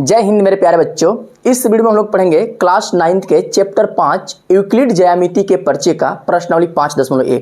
जय हिंद मेरे प्यारे बच्चों। इस वीडियो में हम लोग पढ़ेंगे क्लास 9th के चैप्टर 5 यूक्लिड ज्यामिति के पर्चे का प्रश्नावली 5.1।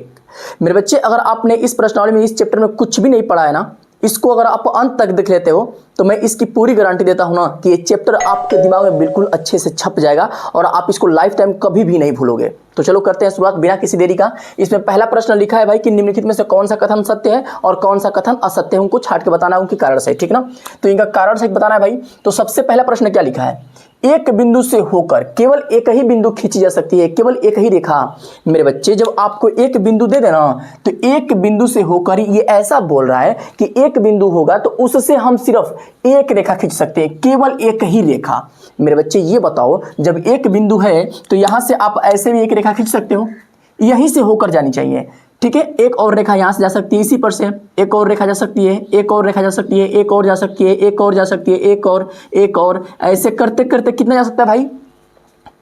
मेरे बच्चे, अगर आपने इस प्रश्नावली में इस चैप्टर में कुछ भी नहीं पढ़ा है ना, इसको अगर आप अंत तक देख लेते हो तो मैं इसकी पूरी गारंटी देता हूं ना कि ये चैप्टर आपके दिमाग में बिल्कुल अच्छे से छप जाएगा और आप इसको लाइफ टाइम कभी भी नहीं भूलोगे। तो चलो करते हैं शुरुआत बिना किसी देरी का। इसमें पहला प्रश्न लिखा है भाई कि निम्नलिखित में से कौन सा कथन सत्य है और कौन सा कथन असत्य है, उनको छाट के बताना है, उनके कारण सहित, ठीक ना। तो इनका कारण सहित बताना है भाई। तो सबसे पहला प्रश्न क्या लिखा है, एक बिंदु से होकर केवल एक ही बिंदु खींची जा सकती है, केवल एक ही रेखा। मेरे बच्चे, जब आपको एक बिंदु दे देना तो एक बिंदु से होकर ये ऐसा बोल रहा है कि एक बिंदु होगा तो उससे हम सिर्फ एक रेखा खींच सकते हैं, केवल एक ही रेखा। मेरे बच्चे ये बताओ, जब एक बिंदु है तो यहां से आप ऐसे भी एक रेखा खींच सकते हो, यहीं से होकर जानी चाहिए, ठीक है। एक और रेखा यहां से जा सकती है, इसी पर से एक और रेखा जा सकती है, एक और रेखा जा सकती है, एक और जा सकती है, एक और जा सकती है, एक और ऐसे करते करते कितना जा सकता है भाई,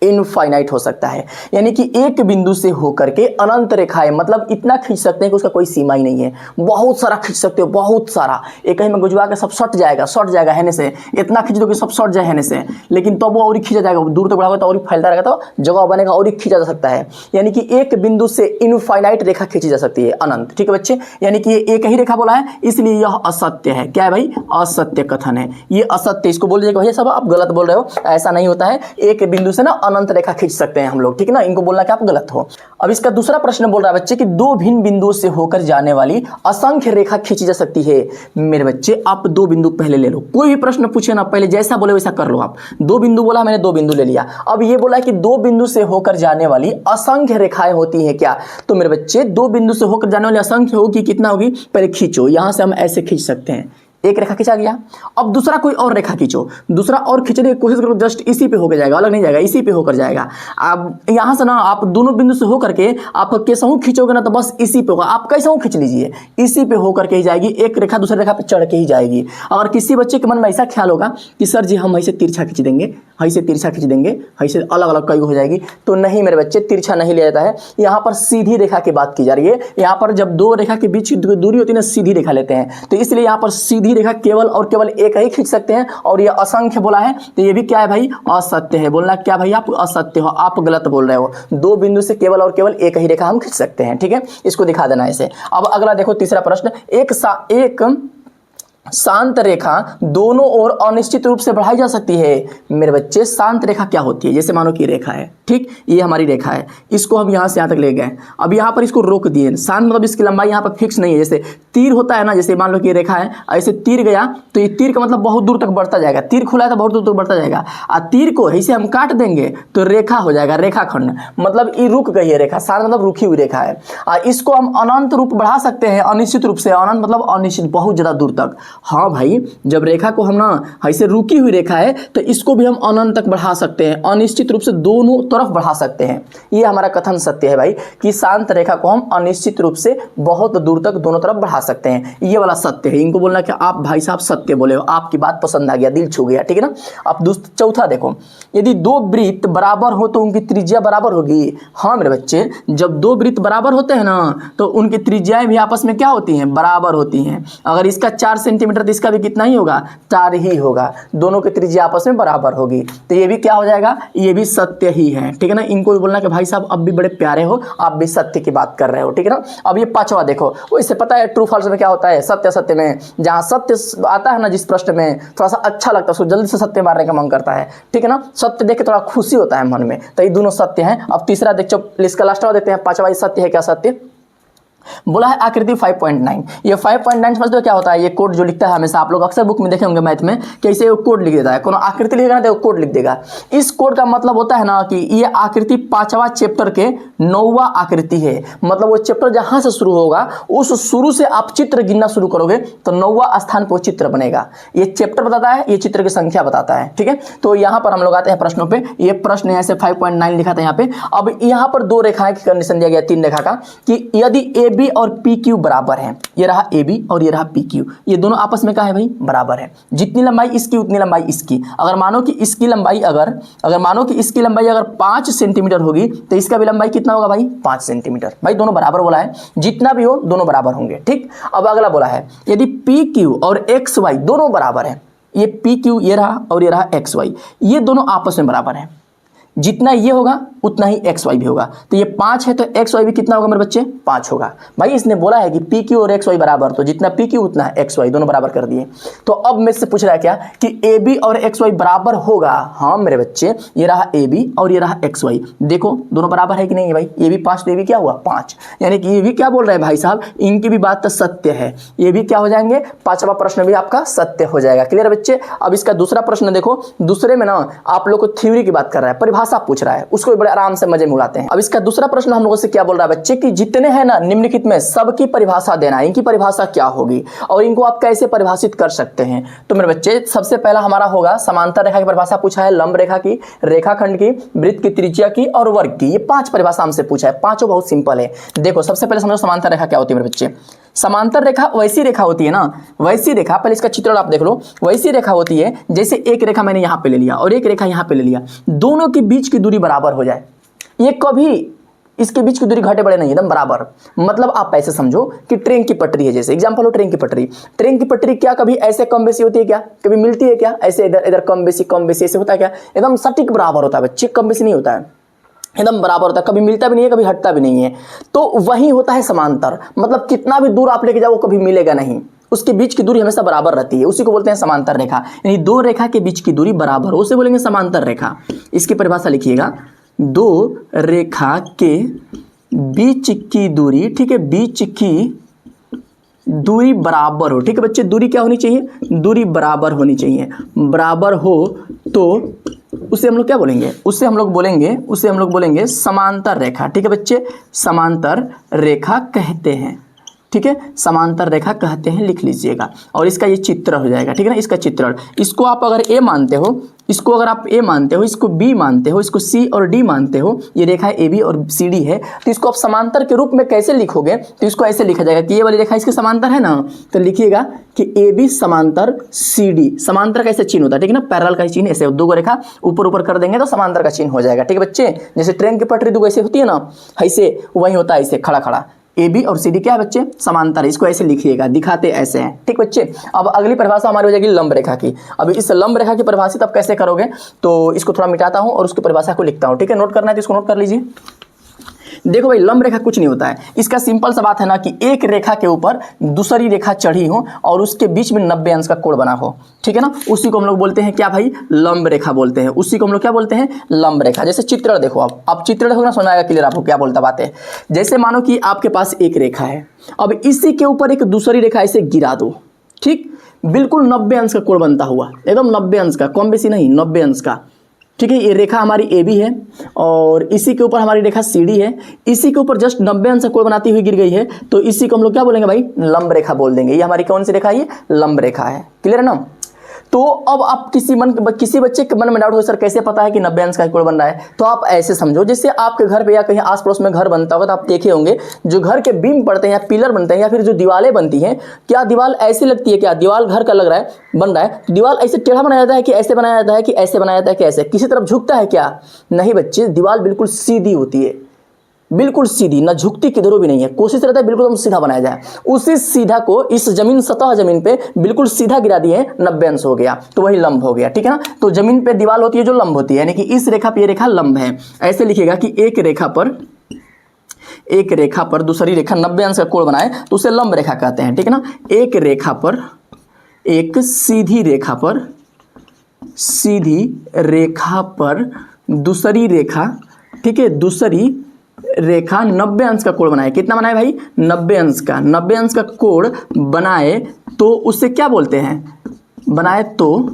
इनफाइनाइट हो सकता है। यानी कि एक बिंदु से होकर के अनंत रेखाएं, मतलब इतना खींच सकते हैं कि उसका कोई सीमा ही नहीं है। बहुत सारा खींच सकते हो, बहुत सारा, एक ही में गुजवा के सब सट जाएगा हैने से, इतना खींच दो कि सब सट जाए हैने से, लेकिन तब वो और ही खींचा जाएगा, दूर तक बढ़ाओगे तो और ही फैलता रहेगा, तो जगह बनेगा और ही खींचा जा सकता है। यानी कि एक बिंदु से इनफाइनाइट रेखा खींची जा सकती है, अनंत, ठीक है बच्चे। यानी कि ये एक ही रेखा बोला है, इसलिए यह असत्य है। क्या है भाई, असत्य कथन है, ये असत्य। इसको बोल दीजिएगा भैया सब आप गलत बोल रहे हो, ऐसा नहीं होता है। एक बिंदु से ना अनंत रेखा खींच सकते हैं हम लोग, ठीक है ना। इनको बोलना कि आप गलत हो। अब इसका दूसरा प्रश्न बोल रहा है बच्चे कि दो भिन्न बिंदुओं से होकर जाने वाली असंख्य रेखा खींची जा सकती है। मेरे बच्चे, आप दो बिंदु पहले ले लो, कोई भी प्रश्न पूछे ना पहले जैसा बोले वैसा कर लो आप। दो बिंदु बोला, मैंने दो बिंदु ले लिया। अब ये बोला कि दो बिंदु से होकर जाने वाली असंख्य रेखाएं होती हैं क्या। तो मेरे बच्चे, दो बिंदु से होकर जाने वाली असंख्य होगी, कितना होगी, पहले खींचो। यहां से हम ऐसे खींच सकते हैं, एक रेखा खींचा गया। अब दूसरा कोई और रेखा खींचो, दूसरा और खींचने की कोशिश करो, जस्ट इसी पे होकर जाएगा, अलग नहीं जाएगा, इसी पे होकर जाएगा। अब यहां से ना आप दोनों बिंदु से होकर के आप कैसे खींचोगे ना, तो बस इसी पे होगा। आप कैसे खींच लीजिए, इसी पे होकर के ही जाएगी, एक रेखा दूसरी रेखा पे चढ़ के ही जाएगी। अगर किसी बच्चे के मन में ऐसा ख्याल होगा कि सर जी हम ऐसे तिरछा खींच देंगे, ऐसे तिरछा खींच देंगे, ऐसे अलग अलग कई हो जाएगी, तो नहीं मेरे बच्चे, तिरछा नहीं लिया जाता है। यहाँ पर सीधी रेखा की बात की जा रही है। यहाँ पर जब दो रेखा के बीच दूरी होती है ना, सीधी रेखा लेते हैं, तो इसलिए यहाँ पर सीधी रेखा केवल और केवल एक ही खींच सकते हैं। और ये असंख्य बोला है तो ये भी क्या है भाई, असत्य है। बोलना क्या भाई, आप असत्य हो, आप गलत बोल रहे हो। दो बिंदु से केवल और केवल एक ही रेखा हम खींच सकते हैं, ठीक है। इसको दिखा देना ऐसे। अब अगला देखो, तीसरा प्रश्न, एक शांत रेखा दोनों ओर अनिश्चित रूप से बढ़ाई जा सकती है। मेरे बच्चे, शांत रेखा क्या होती है, जैसे मानो कि रेखा है, ठीक, ये हमारी रेखा है, इसको हम यहां से यहां तक ले गए, अब यहां पर इसको रोक दिए। शांत मतलब इसकी लंबाई यहां पर फिक्स नहीं है। जैसे तीर होता है ना, जैसे मान लो कि रेखा है, ऐसे तीर गया तो ये तीर का मतलब बहुत दूर तक बढ़ता जाएगा। तीर खुला है तो बहुत दूर तक बढ़ता जाएगा, और तीर को ऐसे हम काट देंगे तो रेखा हो जाएगा, रेखाखंड, मतलब ये रुक गई है रेखा। शांत मतलब रुकी हुई रेखा है। और इसको हम अनंत रूप बढ़ा सकते हैं, अनिश्चित रूप से। अनंत मतलब अनिश्चित, बहुत ज्यादा दूर तक। हाँ भाई, जब रेखा को हम ना ऐसे रुकी हुई रेखा है तो इसको भी हम अनंत तक बढ़ा सकते हैं, अनिश्चित रूप से दोनों तरफ बढ़ा सकते हैं। ये हमारा कथन सत्य है भाई कि शांत रेखा को हम अनिश्चित रूप से बहुत दूर तक दोनों तरफ बढ़ा सकते हैं। ये वाला सत्य है। इनको बोलना कि आप भाई साहब सत्य बोले हो, आपकी बात पसंद आ गया, दिल छू गया, ठीक है ना। अब चौथा देखो, यदि दो वृत्त बराबर हो तो उनकी त्रिज्या बराबर होगी। हाँ मेरे बच्चे, जब दो वृत्त बराबर होते हैं ना तो उनकी त्रिज्याएं भी आपस में क्या होती हैं, बराबर होती हैं। अगर इसका 4 सेंटीमीटर तो इसका भी कितना ही होगा, 4 ही होगा। दोनों की त्रिज्या आपस में बराबर होगी, तो ये भी क्या हो जाएगा, ये भी सत्य ही है, ठीक है ना। इनको भी बोलना कि भाई साहब अब भी बड़े प्यारे हो, आप भी सत्य की बात कर रहे हो, ठीक है ना। अब ये पांचवा देखो, इससे पता है ट्रू फॉल्स में क्या होता है, सत्य सत्य में जहां सत्य आता है ना, जिस प्रश्न में थोड़ा सा अच्छा लगता है, उसको जल्दी से सत्य मारने का मन करता है, ठीक है ना। सत्य देख के थोड़ा खुशी होता है मन में, तो ये दोनों सत्य हैं। अब तीसरा देख, इसका लास्ट वाला देखते हैं, पांचवा सत्य है क्या, सत्य बोला है आकृति 5.9। ये 5.9 समझते हो क्या होता है, ये कोड जो लिखता है हमेशा आप लोग अक्सर बुक में देखे होंगे मैथ में, कैसे वो कोड लिख देता है, कोनो आकृति लिखेगा ना तो कोड लिख देगा। इस कोड का मतलब होता है ना कि ये आकृति 5वां चैप्टर के 9वां आकृति है। मतलब वो चैप्टर जहां से शुरू होगा, उस शुरू से आप चित्र गिनना शुरू करोगे तो 9वां स्थान पर चित्र बनेगा। ये चैप्टर बताता है, ये चित्र की संख्या बताता है, ठीक है। तो यहाँ पर हम लोग आते हैं प्रश्नों पे। ये प्रश्न यहाँ से 5.9 लिखा था यहाँ पे। अब यहाँ पर दो रेखाएं की कंडीशन दिया गया, 3 रेखा का, कि यदि ए बी और पी क्यू बराबर है, ये रहा ए बी और ये रहा पी क्यू, ये दोनों आपस में क्या है भाई, बराबर है। जितनी लंबाई इसकी उतनी लंबाई इसकी। अगर मानो कि इसकी लंबाई अगर 5 सेंटीमीटर होगी तो इसका भी लंबाई कितना होगा भाई, 5 सेंटीमीटर। भाई दोनों बराबर बोला है, जितना भी हो दोनों बराबर होंगे, ठीक। अब अगला बोला है यदि पी क्यू और एक्स वाई दोनों बराबर है, ये पी क्यू ये रहा और ये रहा एक्स वाई, ये दोनों आपस में बराबर हैं। जितना ये होगा उतना ही एक्स वाई भी होगा। तो ये 5 है तो एक्स वाई भी कितना होगा मेरे बच्चे? 5 होगा। भाई इसने बोला है कि पी क्यू और एक्स वाई बराबर, तो जितना पी क्यू उतना एक्स वाई, दोनों बराबर कर दिए। तो अब मेरे से पूछ रहा है क्या कि ए बी और एक्स वाई बराबर होगा। हाँ मेरे बच्चे, ये रहा ए बी और ये रहा एक्स वाई, देखो दोनों बराबर है कि नहीं है भाई? ये भी 5 तो ये भी क्या हुआ 5, यानी कि ये भी क्या बोल रहे हैं भाई साहब, इनकी भी बात तो सत्य है, ये भी क्या हो जाएंगे, 5वां प्रश्न भी आपका सत्य हो जाएगा। क्लियर बच्चे? अब इसका दूसरा प्रश्न देखो, दूसरे में ना आप लोग को थ्योरी की बात कर रहा है, परिभाषा पूछ रहा है, उसको बड़े आराम से मजे में उड़ाते हैं। अब इसका दूसरा प्रश्न हम लोगों से क्या बोल रहा है बच्चे कि जितने हैं ना निम्नलिखित में सबकी परिभाषा देना है, इनकी परिभाषा क्या होगी और इनको आप कैसे परिभाषित कर सकते हैं। तो मेरे बच्चे सबसे पहला हमारा होगा समांतर रेखा की परिभाषा पूछा है, लंब रेखा की, रेखाखंड की, वृत्त की त्रिज्या की और वर्ग की। ये 5 परिभाषा हमसे पूछा है, पांचों बहुत सिंपल है। देखो सबसे पहले समझो समांतर रेखा क्या होती है मेरे बच्चे। समांतर रेखा वैसी रेखा होती है ना, वैसी रेखा, पहले इसका चित्रण आप देख लो, वैसी रेखा होती है जैसे एक रेखा मैंने यहां पे ले लिया और एक रेखा यहां पे ले लिया, दोनों के बीच की दूरी बराबर हो जाए। ये कभी इसके बीच की दूरी घटे बढ़े नहीं, एकदम बराबर। मतलब आप ऐसे समझो कि ट्रेन की पटरी है, जैसे एग्जांपल हो ट्रेन की पटरी। ट्रेन की पटरी क्या कभी ऐसे कम बेसी होती है क्या? कभी मिलती है क्या? ऐसे इधर इधर कम बेसी ऐसे होता है क्या? एकदम सटीक बराबर होता है बच्चे, कम बेसी नहीं होता है, एकदम बराबर होता है, कभी मिलता भी नहीं है, कभी हटता भी नहीं है। तो वही होता है समांतर, मतलब कितना भी दूर आप लेके जाओ वो कभी मिलेगा नहीं, उसके बीच की दूरी हमेशा बराबर रहती है, उसी को बोलते हैं समांतर रेखा। यानी दो रेखा के बीच की दूरी बराबर हो, उसे बोलेंगे समांतर रेखा। इसकी परिभाषा लिखिएगा, दो रेखा के बीच की दूरी, ठीक है, बीच की दूरी बराबर हो। ठीक है बच्चे, दूरी क्या होनी चाहिए? दूरी बराबर होनी चाहिए। बराबर हो तो उसे हम लोग क्या बोलेंगे? उसे हम लोग बोलेंगे समांतर रेखा। ठीक है बच्चे, समांतर रेखा कहते हैं। ठीक है, समांतर रेखा कहते हैं, लिख लीजिएगा। और इसका ये चित्र हो जाएगा, ठीक है ना, इसका चित्रण। इसको आप अगर ए मानते हो, इसको अगर आप ए मानते हो, इसको बी मानते हो, इसको सी और डी मानते हो, ये रेखा ए बी और सी डी है, तो इसको आप समांतर के रूप में कैसे लिखोगे? तो इसको ऐसे लिखा जाएगा कि ये वाली रेखा इसके समांतर है ना, तो लिखिएगा कि ए बी समांतर सी डी। समांतर का ऐसे चिन्ह होता है, ठीक है ना, पैरेलल का चिन्ह, ऐसे दो रेखा ऊपर ऊपर कर देंगे तो समांतर का चिन्ह हो जाएगा। ठीक है बच्चे, जैसे ट्रेन की पटरी दो ऐसे होती है ना, ऐसे वही होता है, ऐसे खड़ा खड़ा। ए बी और सी डी क्या है बच्चे? समांतर है। इसको ऐसे लिखिएगा, दिखाते ऐसे हैं। ठीक बच्चे, अब अगली परिभाषा हमारी हो जाएगी लंब रेखा की। अब इस लंब रेखा की परिभाषित आप कैसे करोगे? तो इसको थोड़ा मिटाता हूं और उसकी परिभाषा को लिखता हूं। ठीक है, नोट करना है तो इसको नोट कर लीजिए। देखो भाई, लंब रेखा कुछ नहीं होता है, इसका सिंपल सा बात है ना कि एक रेखा के ऊपर दूसरी रेखा चढ़ी हो और उसके बीच में 90 अंश का कोण बना हो। ठीक है ना, उसी को हम लोग बोलते हैं क्या भाई? लंब रेखा बोलते हैं। उसी को हम लोग क्या बोलते हैं? लंब रेखा। जैसे चित्रण देखो, आप चित्रण देखो ना, सुना आएगा क्लियर आपको क्या बोलता बात है। जैसे मानो कि आपके पास एक रेखा है, अब इसी के ऊपर एक दूसरी रेखा ऐसे गिरा दो, ठीक, बिल्कुल 90 अंश का कोण बनता हुआ, एकदम 90 अंश का, कम बेसी नहीं, 90 अंश का। ठीक है, ये रेखा हमारी ए बी है और इसी के ऊपर हमारी रेखा सी डी है, इसी के ऊपर जस्ट 90 अंश का कोण बनाती हुई गिर गई है, तो इसी को हम लोग क्या बोलेंगे भाई? लंब रेखा बोल देंगे। ये हमारी कौन सी रेखा है? ये लंब रेखा है। क्लियर है ना? तो अब आप किसी बच्चे के मन में डाउट हो, सर कैसे पता है कि 90 अंश का कोण बन रहा है? तो आप ऐसे समझो, जैसे आपके घर पे या कहीं आस पड़ोस में घर बनता होगा तो आप देखे होंगे, जो घर के बीम पड़ते हैं या पिलर बनते हैं या फिर जो दीवारें बनती हैं, क्या दीवार ऐसी लगती है? क्या दीवार घर का लग रहा है, बन रहा है, दीवार ऐसे टेढ़ा बनाया जाता है कि ऐसे बनाया जाता है कि ऐसे बनाया जाता है कि ऐसे, किसी तरफ झुकता है क्या? नहीं बच्चे, दीवार बिल्कुल सीधी होती है, बिल्कुल सीधी, ना झुकती किधरों भी नहीं है, कोशिश रहता है बिल्कुल हम सीधा बनाया जाए। उसी सीधा को इस जमीन, सतह जमीन पे बिल्कुल सीधा गिरा दिए, 90 अंश हो गया, तो वही लंब हो गया। ठीक है ना, तो जमीन पे दीवार होती है जो लंब होती है, यानी कि इस रेखा पे ये रेखा लंब है। ऐसे लिखिएगा कि एक रेखा पर दूसरी रेखा 90 अंश का कोण बनाए तो उसे लंब रेखा कहते हैं। ठीक है ना, एक रेखा पर, एक सीधी रेखा पर दूसरी रेखा, ठीक है, दूसरी रेखा 90 अंश का कोण बनाए। कितना बनाए भाई? 90 अंश का। 90 अंश का कोण बनाए तो उससे क्या बोलते हैं? बनाए तो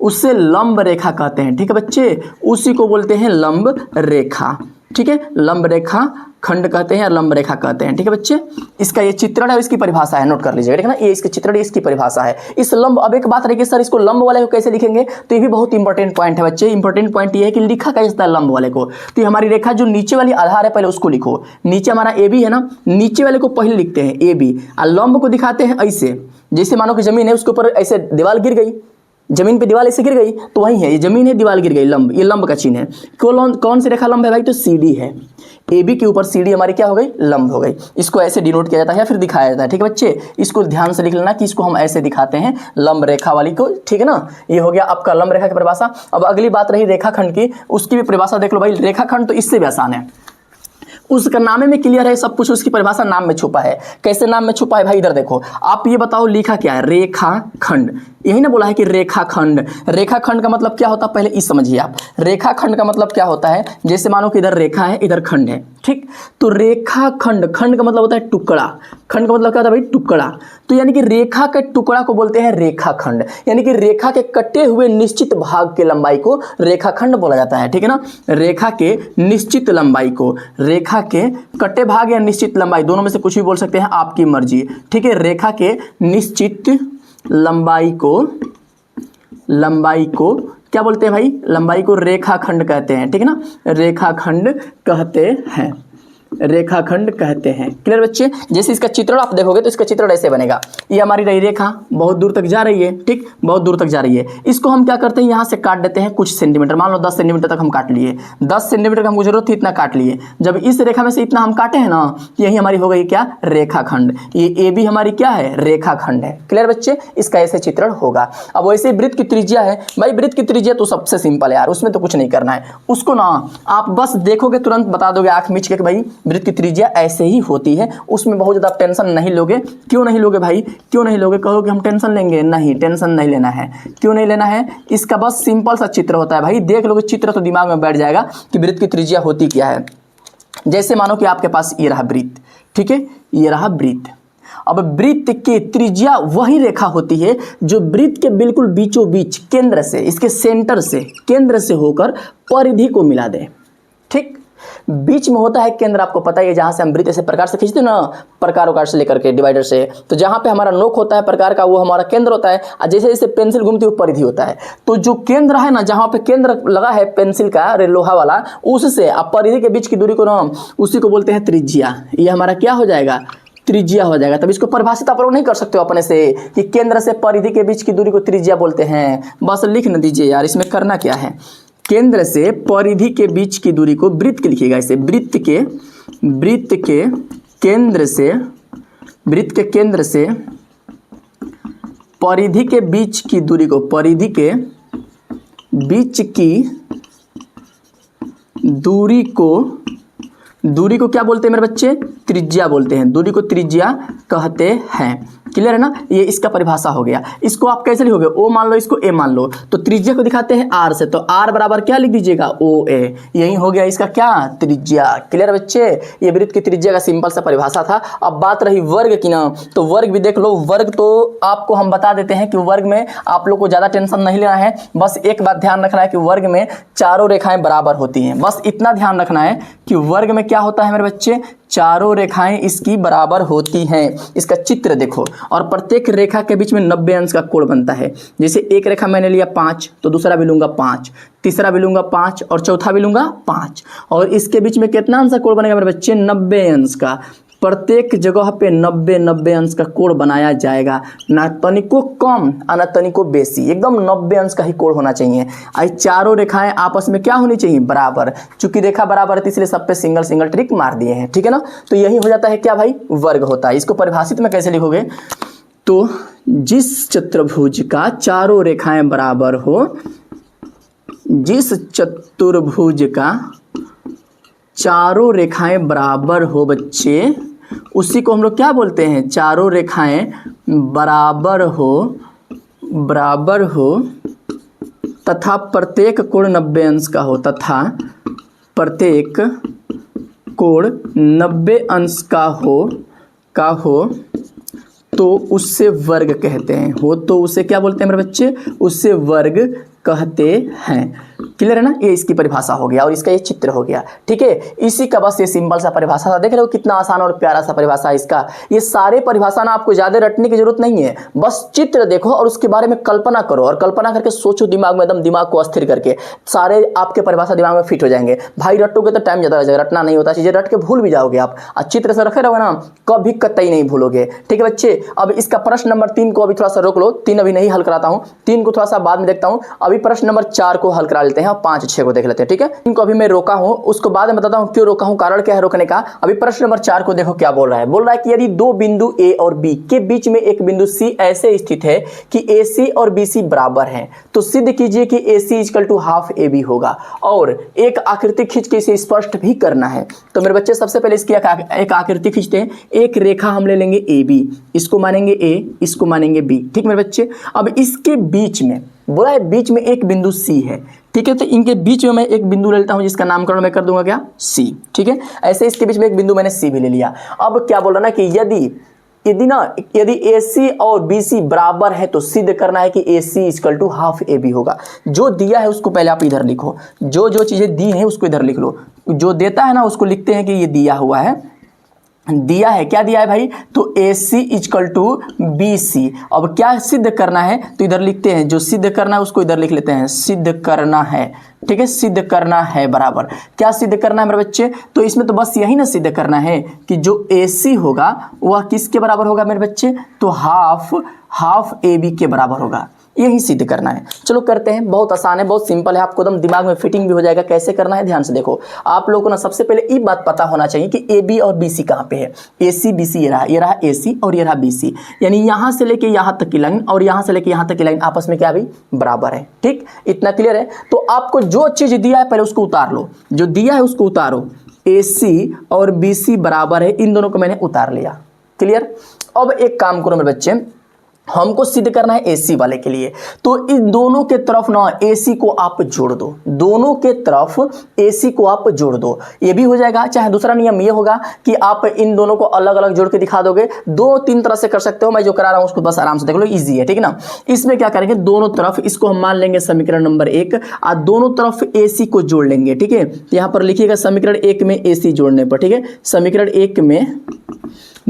उससे लंब रेखा कहते हैं। ठीक है बच्चे, उसी को बोलते हैं लंब रेखा। ठीक है, लंब रेखा खंड कहते हैं, लंब रेखा कहते हैं। ठीक है बच्चे, इसका ये चित्रण है, इसकी परिभाषा है, नोट कर लीजिएगा। ठीक है ना, ये इसके चित्रण, इसकी परिभाषा है। इस लंब, अब एक बात रही कि सर इसको लंब वाले को कैसे लिखेंगे? तो ये भी बहुत इंपॉर्टेंट पॉइंट है बच्चे। इंपॉर्टेंट पॉइंट ये है कि लिखा कैसे जाता है लंब वाले को। तो ये हमारी रेखा जो नीचे वाली आधार है, पहले उसको लिखो। नीचे हमारा ए बी है ना, नीचे वाले को पहले लिखते हैं ए बी, और लंब को दिखाते हैं ऐसे, जैसे मानो कि जमीन है, उसके ऊपर ऐसे दीवार गिर गई, जमीन पे दीवार ऐसे गिर गई, तो वही है, ये जमीन है, दीवार गिर गई, लंब, ये लंब का चिन्ह है। कौन सी रेखा लंब है भाई? तो सी डी है। ए बी के ऊपर सी डी हमारी क्या हो गई, लंब हो गई। इसको ऐसे डिनोट किया जाता है या फिर दिखाया जाता है, ठीक है बच्चे। इसको ध्यान से लिख लेना कि इसको हम ऐसे दिखाते हैं, लंब रेखा वाली को, ठीक है ना। ये हो गया आपका लंब रेखा की परिभाषा। अब अगली बात रही रेखाखंड की, उसकी भी परिभाषा देख लो भाई। रेखाखंड तो इससे भी आसान है, उसका नाम में क्लियर है सब कुछ, उसकी परिभाषा नाम में छुपा है। कैसे नाम में छुपा है भाई, इधर देखो। आप ये बताओ लिखा क्या है, रेखाखंड। यही ना बोला है कि रेखाखंड। रेखाखंड का मतलब क्या होता है, पहले इस समझिए आप। रेखाखंड का मतलब क्या होता है, जैसे मानो कि इधर रेखा है, इधर खंड है, ठीक। तो रेखाखंड, खंड का मतलब होता है टुकड़ा। खंड का मतलब क्या होता है भाई, टुकड़ा। तो यानी कि रेखा के टुकड़ा को बोलते हैं रेखाखंड। यानी कि रेखा के कटे हुए निश्चित भाग के लंबाई को रेखाखंड बोला जाता है, ठीक है ना। रेखा के निश्चित लंबाई को, रेखा के कटे भाग या निश्चित लंबाई, दोनों में से कुछ भी बोल सकते हैं, आपकी मर्जी, ठीक है। रेखा के निश्चित लंबाई को क्या बोलते हैं भाई, लंबाई को रेखाखंड कहते हैं, ठीक है ना। रेखाखंड कहते हैं, रेखाखंड कहते हैं। क्लियर बच्चे। जैसे इसका चित्रण आप देखोगे तो इसका चित्रण ऐसे बनेगा। ये हमारी रही रेखा, बहुत दूर तक जा रही है, ठीक, बहुत दूर तक जा रही है। इसको हम क्या करते हैं, यहाँ से काट देते हैं कुछ सेंटीमीटर, मान लो 10 सेंटीमीटर तक हम काट लिए। 10 सेंटीमीटर का हमको जरूरत थी, इतना काट लिए। जब इस रेखा में से इतना हम काटे हैं ना, यही हमारी हो गई क्या, रेखाखंड। ये ए बी हमारी क्या है, रेखाखंड है। क्लियर बच्चे। इसका ऐसे चित्रण होगा। अब वैसे वृत्त की त्रिज्या है भाई, वृत्त की त्रिज्या तो सबसे सिंपल है यार, उसमें तो कुछ नहीं करना है। उसको ना आप बस देखोगे तुरंत बता दोगे आंख मीच के कि भाई वृत्त की त्रिज्या ऐसे ही होती है। उसमें बहुत ज़्यादा टेंशन नहीं लोगे। क्यों नहीं लोगे भाई, क्यों नहीं लोगे, कहोगे हम टेंशन लेंगे, नहीं, टेंशन नहीं लेना है। क्यों नहीं लेना है, इसका बस सिंपल सा चित्र होता है भाई, देख लोगे चित्र तो दिमाग में बैठ जाएगा कि वृत्त की त्रिज्या होती क्या है। जैसे मानो कि आपके पास ये रहा वृत्त, ठीक है, ये रहा वृत्त। अब वृत्त की त्रिज्या वही रेखा होती है जो वृत्त के बिल्कुल बीचों बीच केंद्र से, इसके सेंटर से, केंद्र से होकर परिधि को मिला दे, ठीक। बीच में होता है केंद्र, आपको पता है, जहां से हम वृत्त ऐसे प्रकार से खींचते हैं ना, प्रकार वकार से लेकर के डिवाइडर से, तो जहां पे हमारा नोक होता है प्रकार का, वो हमारा केंद्र होता है। और जैसे जैसे पेंसिल घूमती है वो परिधि होता है। तो जो केंद्र है ना, जहां पे केंद्र लगा है पेंसिल का, लोहा वाला, उससे आप परिधि के बीच की दूरी को ना, उसी को बोलते हैं त्रिज्या। ये हमारा क्या हो जाएगा, त्रिज्या हो जाएगा। तब इसको परिभाषित आप लोग नहीं कर सकते हो अपने से कि केंद्र से परिधि के बीच की दूरी को त्रिज्या बोलते हैं। बस लिख न दीजिए यार, इसमें करना क्या है, केंद्र से परिधि के बीच की दूरी को, वृत्त के लिखिएगा इसे, वृत्त के केंद्र से परिधि के बीच की दूरी को, परिधि के बीच की दूरी को क्या बोलते हैं मेरे बच्चे, त्रिज्या बोलते हैं। दूरी को त्रिज्या कहते हैं। क्लियर है ना। ये इसका परिभाषा हो गया। इसको आप कैसे लिखोगे, ओ मान लो, इसको ए मान लो, तो त्रिज्या को दिखाते हैं आर से, तो आर बराबर क्या लिख दीजिएगा, ओ ए। यही हो गया इसका क्या, त्रिज्या। क्लियर बच्चे। ये वृत्त की त्रिज्या का सिंपल सा परिभाषा था। अब बात रही वर्ग की ना, तो वर्ग भी देख लो। वर्ग तो आपको हम बता देते हैं कि वर्ग में आप लोग को ज़्यादा टेंशन नहीं लेना है। बस एक बात ध्यान रखना है कि वर्ग में चारों रेखाएं बराबर होती हैं। बस इतना ध्यान रखना है कि वर्ग में क्या होता है मेरे बच्चे, चारों रेखाएं इसकी बराबर होती हैं। इसका चित्र देखो, और प्रत्येक रेखा के बीच में 90 अंश का कोण बनता है। जैसे एक रेखा मैंने लिया 5, तो दूसरा भी लूंगा 5, तीसरा भी लूंगा 5 और चौथा भी लूंगा 5, और इसके बीच में कितना अंश का कोण बनेगा मेरे बच्चे, 90 अंश का। प्रत्येक जगह पे 90 अंश का कोण बनाया जाएगा, ना तनिको कम और ना तनिको बेसी, एकदम 90 अंश का ही कोण होना चाहिए। आई चारों रेखाएं आपस में क्या होनी चाहिए, बराबर। चूंकि रेखा बराबर है इसलिए सब पे सिंगल सिंगल ट्रिक मार दिए हैं, ठीक है ना। तो यही हो जाता है क्या भाई, वर्ग होता है। इसको परिभाषित में कैसे लिखोगे, तो जिस चतुर्भुज का चारों रेखाएं बराबर हो, जिस चतुर्भुज का चारों रेखाएं बराबर हो बच्चे, उसी को हम लोग क्या बोलते हैं, चारों रेखाएं बराबर हो तथा प्रत्येक कोण 90 अंश का हो, तथा प्रत्येक कोण 90 अंश का हो तो उससे वर्ग कहते हैं। हो तो उसे क्या बोलते हैं मेरे बच्चे, उससे वर्ग कहते हैं। क्लियर है ना। ये इसकी परिभाषा हो गया और इसका ये चित्र हो गया, ठीक है। इसी का बस ये सिंपल सा परिभाषा था। देख रहे हो कितना आसान और प्यारा सा परिभाषा है इसका। ये सारे परिभाषा ना आपको ज्यादा रटने की जरूरत नहीं है, बस चित्र देखो और उसके बारे में कल्पना करो, और कल्पना करके सोचो दिमाग में, एकदम दिमाग को अस्थिर करके, सारे आपके परिभाषा दिमाग में फिट हो जाएंगे। भाई रटोगे तो टाइम ज्यादा लग जाएगा, रटना नहीं होता, चीजें रट के भूल भी जाओगे आप। चित्र से रखे रहोगे ना, कभी कतई नहीं भूलोगे, ठीक है बच्चे। अब इसका प्रश्न नंबर 3 को अभी थोड़ा सा रोक लो, 3 अभी नहीं हल कराता हूँ, 3 को थोड़ा सा बाद में देखता हूँ। अभी प्रश्न नंबर 4 को हल करा लेते हैं। हैं और 5 6 को देख लेते हैं, ठीक है। इनको अभी मैं रोका हूं, उसको बाद में बताता हूं क्यों रोका हूं, कारण क्या है रोकने का। अभी प्रश्न नंबर 4 को देखो क्या बोल रहा है। बोल रहा है कि यदि दो बिंदु ए और बी के बीच में एक बिंदु सी ऐसे स्थित है कि ए सी और बी सी बराबर हैं, तो सिद्ध कीजिए कि A C equal to half A B होगा। और एक आकृति खींच के इसे स्पष्ट भी करना है। तो मेरे बच्चे सबसे पहले इसकी एक आकृति खींचते हैं। एक रेखा हम ले लेंगे ए बी, इसको मानेंगे ए, इसको मानेंगे बी, ठीक मेरे बच्चे। अब इसके बीच में बोला है बीच में एक बिंदु सी है, ठीक है। तो इनके बीच में मैं एक बिंदु ले लेता हूं जिसका नामकरण मैं कर दूंगा क्या, सी, ठीक है। ऐसे इसके बीच में एक बिंदु मैंने सी भी ले लिया। अब क्या बोल रहा ना कि यदि ए सी और बी सी बराबर है तो सिद्ध करना है कि A C equal to half A B होगा। जो दिया है उसको पहले आप इधर लिखो, जो जो चीजें दी हैं उसको इधर लिख लो। जो देता है ना उसको लिखते हैं कि ये दिया हुआ है, दिया है, क्या दिया है भाई, तो ए C equal to B C. अब क्या सिद्ध करना है तो इधर लिखते हैं, जो सिद्ध करना है उसको इधर लिख लेते हैं, सिद्ध करना है, ठीक है। सिद्ध करना है बराबर, क्या सिद्ध करना है मेरे बच्चे, तो इसमें तो बस यही ना सिद्ध करना है कि जो ए सी होगा वह किसके बराबर होगा मेरे बच्चे, तो हाफ ए बी के बराबर होगा। यही सिद्ध करना है। चलो करते हैं, बहुत आसान है, बहुत सिंपल है, आपको एकदम दिमाग में फिटिंग भी हो जाएगा कैसे करना है। ध्यान से देखो, आप लोगों को ना सबसे पहले ये बात पता होना चाहिए कि ए बी और बी सी कहाँ पे है। ए सी बी सी ये रहा ए सी और ये रहा बी सी, यानी यहाँ से लेके यहाँ तक की लाइन और यहाँ से लेके यहाँ तक की लाइन आपस में क्या भी बराबर है, ठीक। इतना क्लियर है। तो आपको जो चीज दिया है पहले उसको उतार लो, जो दिया है उसको उतारो। ए सी और बी सी बराबर है, इन दोनों को मैंने उतार लिया, क्लियर। अब एक काम करो मेरे बच्चे, हमको सिद्ध करना है एसी वाले के लिए, तो इन दोनों के तरफ ना एसी को आप जोड़ दो, दोनों के तरफ एसी को आप जोड़ दो, ये भी हो जाएगा। चाहे दूसरा नियम ये होगा कि आप इन दोनों को अलग अलग जोड़ के दिखा दोगे, 2-3 तरह से कर सकते हो, मैं जो करा रहा हूं उसको बस आराम से देख लो, इजी है, ठीक है ना। इसमें क्या करेंगे, दोनों तरफ इसको हम मान लेंगे समीकरण नंबर 1 और दोनों तरफ एसी को जोड़ लेंगे, ठीक है। यहां पर लिखिएगा समीकरण 1 में एसी जोड़ने पर, ठीक है। समीकरण 1 में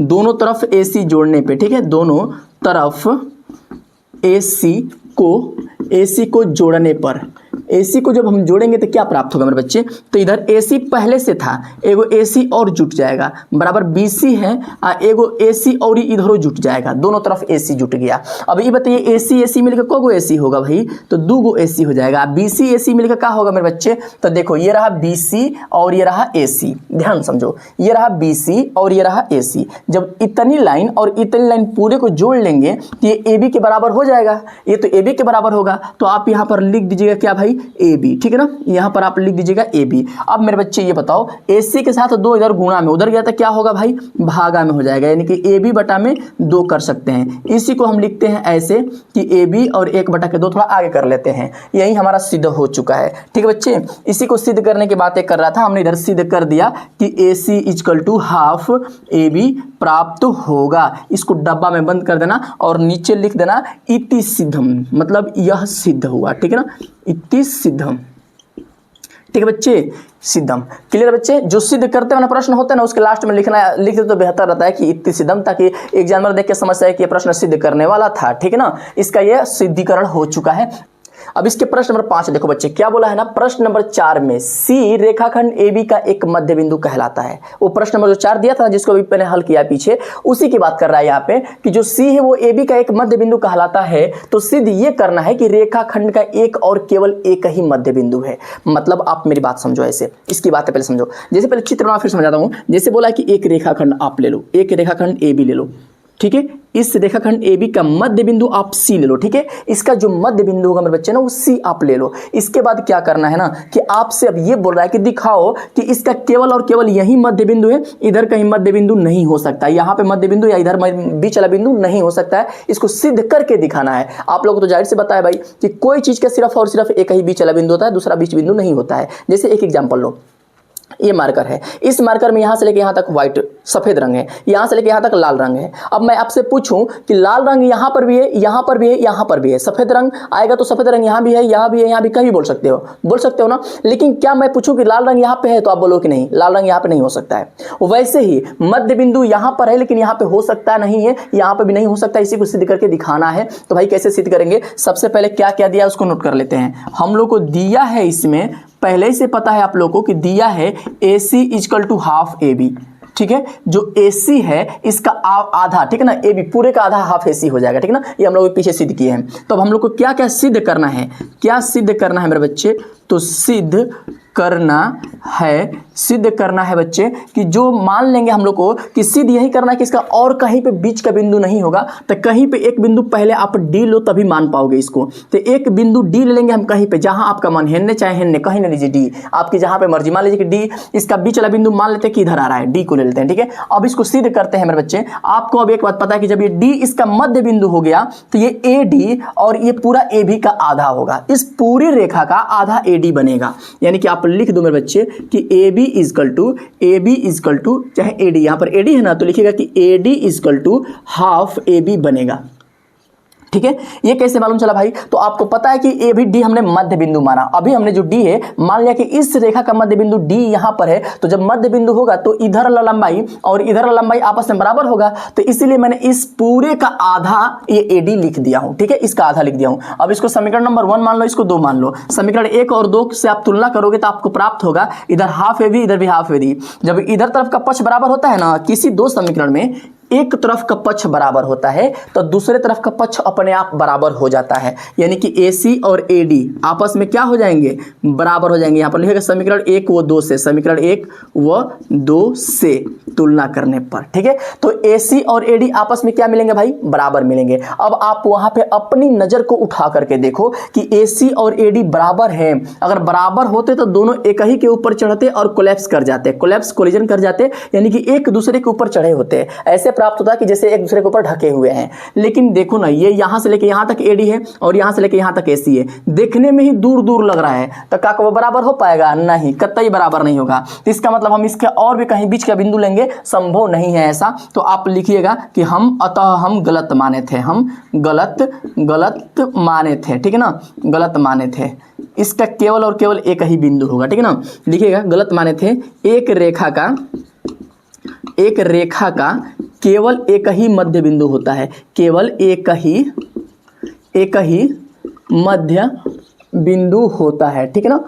दोनों तरफ एसी जोड़ने पे, ठीक है, दोनों तरफ एसी को जोड़ने पर, एसी को जब हम जोड़ेंगे तो क्या प्राप्त होगा मेरे बच्चे, तो इधर एसी पहले से था, एगो एसी और जुट जाएगा, बराबर बीसी है, एगो एसी और इधरों जुट जाएगा, दोनों तरफ एसी जुट गया। अब ये बताइए एसी एसी मिलकर को एसी होगा भाई, तो 2 एसी हो जाएगा। बीसी एसी मिलकर क्या होगा मेरे बच्चे, तो देखो ये रहा बीसी और ये रहा एसी, ध्यान समझो, ये रहा बीसी और ये रहा एसी। जब इतनी लाइन और इतनी लाइन पूरे को जोड़ लेंगे तो ये ए बी के बराबर हो जाएगा, ये तो ए बी के बराबर होगा। तो आप यहाँ पर लिख दीजिएगा क्या भाई, ए बी, ठीक है ना। यहाँ पर आप लिख दीजिएगा ए बी। अब मेरे बच्चे ये बताओ, एसी के साथ 2 इधर गुणा में, उधर गया तो क्या होगा भाई, भागा में हो जाएगा, यानी कि ए बी बटा में 2 कर सकते हैं। इसी को हम लिखते हैं ऐसे कि ए बी और 1 बटा के 2 थोड़ा आगे कर लेते हैं, यही हमारा सिद्ध हो चुका है, ठीक है बच्चे। इसी को सिद्ध करने की बातें कर रहा था, हमने इधर सिद्ध कर दिया कि A C equal to half A B प्राप्त होगा। इसको डब्बा में बंद कर देना और नीचे लिख देना इति सिद्धम, मतलब यह सिद्ध हुआ, ठीक है ना, इति सिद्धम, ठीक है बच्चे, सिद्धम। क्लियर बच्चे, जो सिद्ध करते हुए प्रश्न होते हैं ना उसके लास्ट में लिख दे तो बेहतर रहता है कि इति सिद्धम, ताकि एग्जामिनर देख के समझ जाए कि ये प्रश्न सिद्ध करने वाला था, ठीक है ना। इसका यह सिद्धीकरण हो चुका है। अब इसके प्रश्न नंबर 5 देखो बच्चे, क्या बोला है ना, प्रश्न नंबर 4 में सी रेखाखंड ए बी का एक मध्य बिंदु कहलाता है। वो प्रश्न नंबर जो 4 दिया था जिसको अभी पहले हल किया पीछे, उसी की बात कर रहा है यहाँ पे कि जो सी है वो ए बी का एक मध्य बिंदु कहलाता है। तो सिद्ध ये करना है कि रेखाखंड का एक और केवल एक ही मध्य बिंदु है। मतलब आप मेरी बात समझो, ऐसे इसकी बात पहले समझो। जैसे पहले चित्र बना फिर समझाता हूँ। जैसे बोला कि एक रेखाखंड आप ले लो, एक रेखाखंड ए बी ले लो, ठीक है। इस रेखाखंड ए बी का मध्य बिंदु आप सी ले लो, ठीक है। इसका जो मध्य बिंदु होगा मेरे बच्चे ना वो सी आप ले लो। इसके बाद क्या करना है ना कि आपसे अब ये बोल रहा है कि दिखाओ कि इसका केवल और केवल यही मध्य बिंदु है, इधर कहीं मध्य बिंदु नहीं हो सकता, यहाँ पे मध्य बिंदु या इधर बीच वाला बिंदु नहीं हो सकता है। इसको सिद्ध करके दिखाना है। आप लोगों को तो जाहिर से बताया भाई कि कोई चीज का सिर्फ और सिर्फ एक ही बीच वाला बिंदु होता है, दूसरा बीच बिंदु नहीं होता है। जैसे एक एग्जाम्पल लो, ये मार्कर है, इस मार्कर में यहाँ से लेके यहाँ तक व्हाइट सफेद रंग है, यहाँ से लेके यहाँ तक लाल रंग है। अब मैं आपसे पूछूं कि लाल रंग यहाँ पर भी है, यहाँ पर भी है, यहाँ पर भी है, सफेद रंग आएगा तो सफेद रंग यहाँ भी है, यहाँ भी है, यहाँ भी, कहीं बोल सकते हो ना। लेकिन क्या मैं पूछूं कि लाल रंग यहाँ पे है तो आप बोलो कि नहीं, लाल रंग यहाँ पे नहीं हो सकता है। वैसे ही मध्य बिंदु यहाँ पर है लेकिन यहाँ पे हो सकता नहीं है, यहाँ पे भी नहीं हो सकता। इसी को सिद्ध करके दिखाना है। तो भाई कैसे सिद्ध करेंगे, सबसे पहले क्या क्या दिया उसको नोट कर लेते हैं। हम लोग को दिया है, इसमें पहले ही से पता है आप लोगों को कि दिया है A C equal to half A B, ठीक है। जो ए सी है इसका आधा, ठीक है ना, ए बी पूरे का आधा हाफ ए सी हो जाएगा, ठीक है ना। ये हम लोग पीछे सिद्ध किए हैं। तो अब हम लोग को क्या क्या सिद्ध करना है, क्या सिद्ध करना है मेरे बच्चे, तो सिद्ध करना है बच्चे कि जो मान लेंगे हम लोग को कि सिद्ध यही करना है कि इसका और कहीं पे बीच का बिंदु नहीं होगा, तो कहीं पे एक बिंदु पहले आप डी लो तभी मान पाओगे इसको। तो एक बिंदु डी ले लेंगे हम कहीं पे, जहां आपका मन हेन्ने चाहे हेन्ने, कहीं ना लीजिए डी, आपकी जहां पे मर्जी। मान लीजिए कि डी इसका बीच वाला बिंदु मान लेते हैं कि इधर आ रहा है, डी को ले लेते हैं, ठीक है। अब इसको सिद्ध करते हैं मेरे बच्चे। आपको अब एक बात पता है कि जब ये डी इसका मध्य बिंदु हो गया तो ये ए डी और ये पूरा ए बी का आधा होगा, इस पूरी रेखा का आधा ए डी बनेगा। यानी कि आप लिख दो मेरे बच्चे कि ए बी इजकल टू चाहे ए डी, यहां पर ए डी है ना, तो लिखिएगा कि A D is equal to half A B बनेगा, ठीक है। ये कैसे मालूम चला भाई? तो आपको पता है कि ए भी डी हमने मध्य बिंदु माना। अभी हमने जो डी है मान लिया कि इस रेखा का मध्य बिंदु डी यहां पर है, तो जब मध्य बिंदु होगा तो इधर लंबाई और इधर लंबाई आपस में बराबर होगा, तो इसीलिए मैंने इस पूरे का आधा ये ए डी लिख दिया हूं, ठीक है, इसका आधा लिख दिया हूं। अब इसको समीकरण नंबर 1 मान लो, इसको 2 मान लो। समीकरण 1 और 2 से आप तुलना करोगे तो आपको प्राप्त होगा इधर हाफ ए बी, इधर भी हाफ ए डी। जब इधर तरफ का पक्ष बराबर होता है ना, किसी दो समीकरण में एक तरफ का पक्ष बराबर होता है तो दूसरे तरफ का पक्ष अपने आप बराबर हो जाता है। यानी कि AC और AD आपस में क्या हो जाएंगे? बराबर हो जाएंगे। यहां पर लिखेगा समीकरण 1 व 2 से, समीकरण 1 व 2 से तुलना करने पर, ठीक है। तो AC और AD आपस में क्या मिलेंगे भाई? बराबर मिलेंगे। अब आप वहां पे अपनी नजर को उठा करके देखो कि AC और AD बराबर है। अगर बराबर होते तो दोनों एक ही के ऊपर चढ़ते और कोलैप्स कर जाते, कोलिजन कर जाते, यानी कि एक दूसरे के ऊपर चढ़े होते। ऐसे प्राप्त होता है कि जैसे एक दूसरे के ऊपर ढके हुए हैं। लेकिन देखो ना, ये यहां से लेके यहां तक AD है और यहां से लेके यहां तक AC है, देखने में ही दूर दूर लग रहा है, तो क्या वो बराबर हो पाएगा? नहीं, कतई बराबर नहीं होगा। तो इसका मतलब हम इसके और भी कहीं बीच का बिंदु लेंगे, संभव नहीं है ऐसा। तो आप लिखिएगा कि हम गलत माने थे, हम गलत माने थे, ठीक है ना, गलत माने थे। इसका केवल और केवल एक ही बिंदु होगा, ठीक है ना। लिखिएगा गलत माने थे, एक रेखा का केवल एक ही मध्य बिंदु होता है, केवल एक ही मध्य बिंदु होता है, ठीक है ना,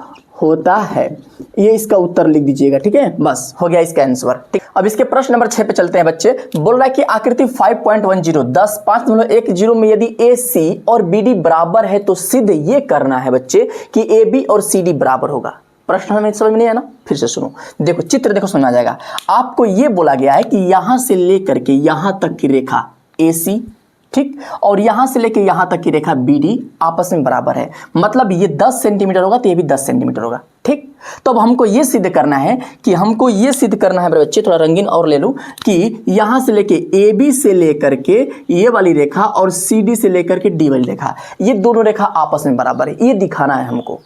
होता है। ये इसका उत्तर लिख दीजिएगा, ठीक है। बस हो गया इसका आंसर, ठीक। अब इसके प्रश्न नंबर 6 पे चलते हैं बच्चे। बोल रहा है कि आकृति 5.10 5.10 में यदि AC और BD बराबर है तो सिद्ध ये करना है बच्चे कि AB और CD बराबर होगा। प्रश्न हमें समझ में नहीं है ना, फिर से सुनो, देखो चित्र देखो, समझ आ जाएगा। आपको ये बोला गया है कि यहां से लेकर के यहां तक की रेखा AC, ठीक, और यहां से लेकर यहां तक की रेखा BD आपस में बराबर है। मतलब ये 10 सेंटीमीटर होगा तो ये भी 10 सेंटीमीटर होगा, ठीक। तो अब हमको ये सिद्ध करना है मेरे बच्चे, थोड़ा रंगीन और ले लूं, कि यहां से लेके AB से लेकर के ये वाली रेखा और CD से लेकर के D वाली रेखा, ये दोनों रेखा आपस में बराबर है, ये दिखाना है हमको।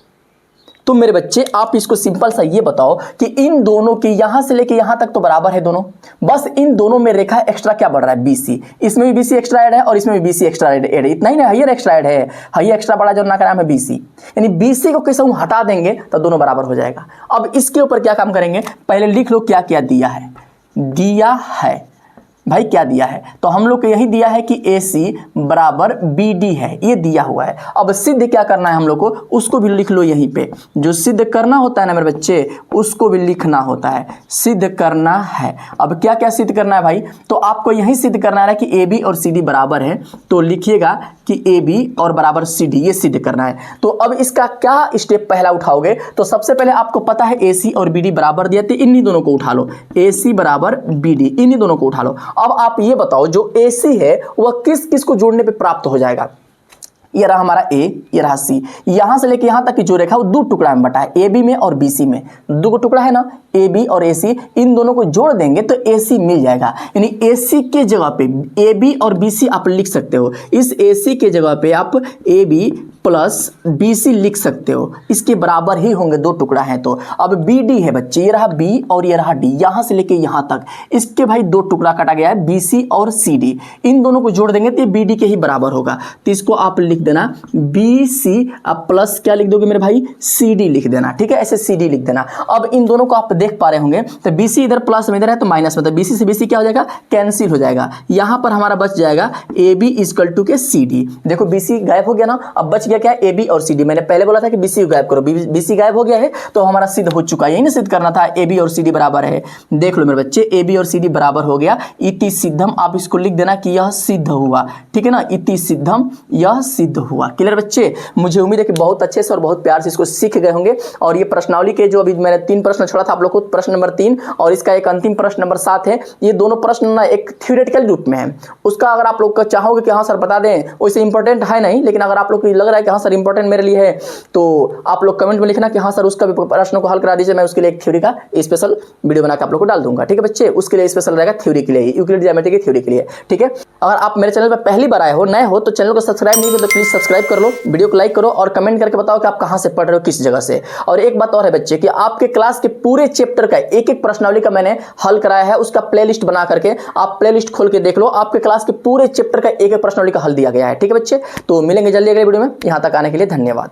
तो मेरे बच्चे आप इसको सिंपल सा ये बताओ कि इन दोनों की यहां से लेके यहां तक तो बराबर है दोनों, बस इन दोनों में रेखा एक्स्ट्रा क्या बढ़ रहा है? BC। इसमें भी BC एक्स्ट्रा ऐड है और इसमें भी BC एक्स्ट्रा ऐड है, इतना ही ना, हाइयर एक्स्ट्रा ऐड है, हाइयर एक्स्ट्रा बड़ा जो ना का नाम है BC। यानी BC को कैसे हटा देंगे तो दोनों बराबर हो जाएगा। अब इसके ऊपर क्या काम करेंगे? पहले लिख लो क्या क्या दिया है भाई, क्या दिया है? तो हम लोग को यही दिया है कि AC बराबर BD है, ये दिया हुआ है। अब सिद्ध क्या करना है हम लोग को, उसको भी लिख लो यहीं पे। जो सिद्ध करना होता है ना मेरे बच्चे, उसको भी लिखना होता है, सिद्ध करना है। अब क्या क्या सिद्ध करना है भाई? तो आपको यही सिद्ध करना है कि AB और CD बराबर है, तो लिखिएगा कि AB और बराबर CD, ये सिद्ध करना है। तो अब इसका क्या स्टेप पहला उठाओगे? तो सबसे पहले आपको पता है AC और BD बराबर दिए थे, इन्हीं दोनों को उठा लो, AC बराबर BD, इन्हीं दोनों को उठा लो। अब आप ये बताओ जो AC है वह किस किस को जोड़ने पे प्राप्त हो जाएगा? ये रहा हमारा A, ये रहा C। यहां से लेके यहां तक की जो रेखा वो 2 टुकड़ा में बटा है, AB में और BC में। 2 टुकड़ा है ना, AB और AC, इन दोनों को जोड़ देंगे तो AC मिल जाएगा। यानी AC के जगह पे AB और BC आप लिख सकते हो। इस AC के जगह पे आप AB प्लस BC लिख सकते हो, इसके बराबर ही होंगे, 2 टुकड़ा है तो। अब BD है बच्चे, ये रहा B और ये रहा D, यहां से लेके यहां तक, इसके भाई 2 टुकड़ा काटा गया है, BC और CD। इन दोनों को जोड़ देंगे तो ये BD के ही बराबर होगा। तो इसको आप लिख देना BC, अब प्लस क्या लिख दोगे मेरे भाई? CD लिख देना, ठीक है, ऐसे CD लिख देना। अब इन दोनों को आप देख पा रहे होंगे, तो BC इधर प्लस में इधर है तो माइनस में, तो BC से BC क्या हो जाएगा? कैंसिल हो जाएगा। यहां पर हमारा बच जाएगा AB इक्वल टू के CD। देखो BC गायब हो गया ना, अब बच गया गया क्या, ए बी और सी डी। मैंने पहले बोला था कि बी सी गायब करो, बी सी गायब हो गया है तो हमारा सिद्ध हो चुका है, यही ना सिद्ध करना था, ए बी और सी डी बराबर है। देख लो मेरे बच्चे, ए बी और सी डी बराबर हो गया, इति सिद्धम, आप इसको लिख देना कि यह सिद्ध हुआ, ठीक है ना, इति सिद्धम, यह सिद्ध हुआ। क्लियर बच्चे, मुझे उम्मीद है कि बहुत अच्छे से और बहुत प्यार से इसको सीख गए होंगे। और ये प्रश्नावली के जो अभी मैंने 3 प्रश्न छोड़ा था आप लोग को, प्रश्न नंबर 3 और इसका एक अंतिम प्रश्न नंबर 7 है, ये दोनों प्रश्न ना एक थ्योरेटिकल रूप में है। उसका अगर आप लोग को चाहोगे कि हाँ सर बता दें, वैसे इंपॉर्टेंट है नहीं, लेकिन अगर आप लोग को लग रहा है कि हाँ सर इंपॉर्टेंट मेरे लिए है तो आप लोग कमेंट में लिखना कि हाँ सर उसका भी प्रश्न को हल करा दीजिए, मैं उसके लिए एक थ्योरी का स्पेशल वीडियो बना के आप लोग को डाल दूंगा। ठीक है बच्चे, उसके लिए स्पेशल रहेगा थ्योरी के लिए, यूक्लिड ज्योमेट्री की थ्योरी के लिए। ठीक है, अगर आप मेरे चैनल पर पहली बार आए हो, नए हो, तो चैनल को सब्सक्राइब नहीं किया तो प्लीज सब्सक्राइब कर लो, वीडियो को लाइक करो और कमेंट करके बताओ कि आप कहां से पढ़ रहे हो, किस जगह से। और एक बात और है बच्चे कि आपके क्लास के पूरे चैप्टर का एक एक प्रश्नावली का मैंने हल कराया है, उसका प्लेलिस्ट बना करके आप प्लेलिस्ट खोल के देख लो, आपके क्लास के पूरे चैप्टर का एक एक प्रश्नावली का हल दिया गया है। ठीक है बच्चे, तो मिलेंगे जल्दी अगले वीडियो में। यहां तक आने के लिए धन्यवाद।